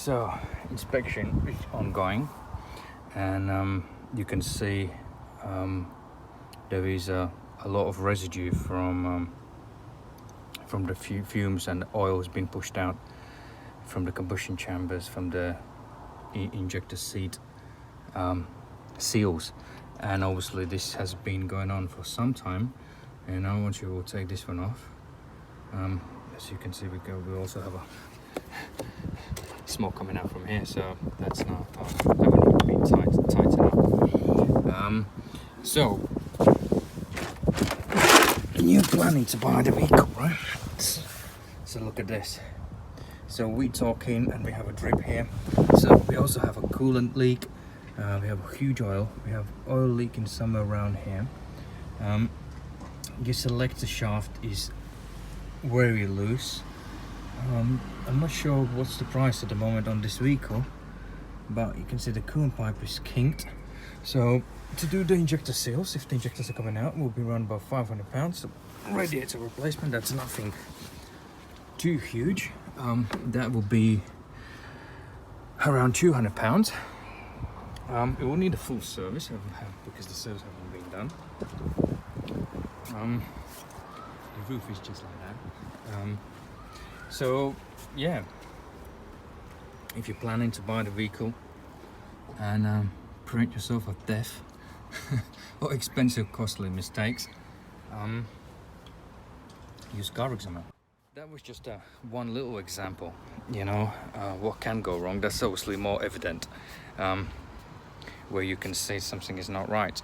So inspection is ongoing, and you can see there is a lot of residue from the fumes, and the oil has been pushed out from the combustion chambers, from the injector seat seals, and obviously this has been going on for some time. And I want you to take this one off. As you can see, we also have a smoke coming out from here, so that's not that would need to be tightened up. So you're planning to buy the vehicle, right? So look at this. So we're talking, and we have a drip here. So we also have a coolant leak. We have a huge oil. We have oil leaking somewhere around here. Your selector shaft is very loose. I'm not sure what's the price at the moment on this vehicle, but you can see the coolant pipe is kinked. So to do the injector seals, if the injectors are coming out, will be around about £500. So radiator replacement, that's nothing too huge. That will be around £200. It will need a full service because the service hasn't been done. The roof is just like that. So yeah, if you're planning to buy the vehicle and prevent yourself of death or expensive costly mistakes, use CarExamer. That was just one little example, you know, what can go wrong. That's obviously more evident, where you can say something is not right,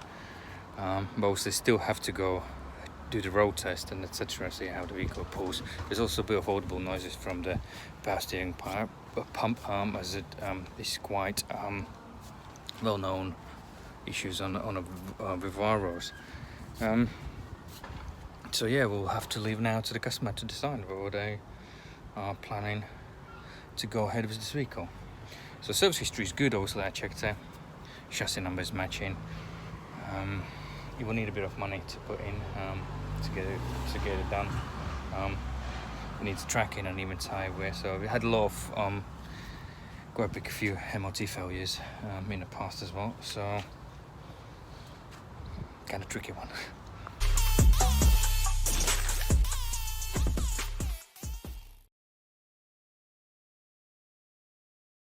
but obviously still have to go do the road test and etc. See how the vehicle pulls. There's also a bit of audible noises from the power steering pump, as it is quite well-known issues on Vivaros. So yeah, we'll have to leave now to the customer to decide whether they are planning to go ahead with this vehicle. So service history is good. Obviously, I checked it. Chassis number is matching. You will need a bit of money to put in to get it done. It needs tracking and even tyre wear. So we had a lot of quite a few MOT failures in the past as well. So kind of tricky one.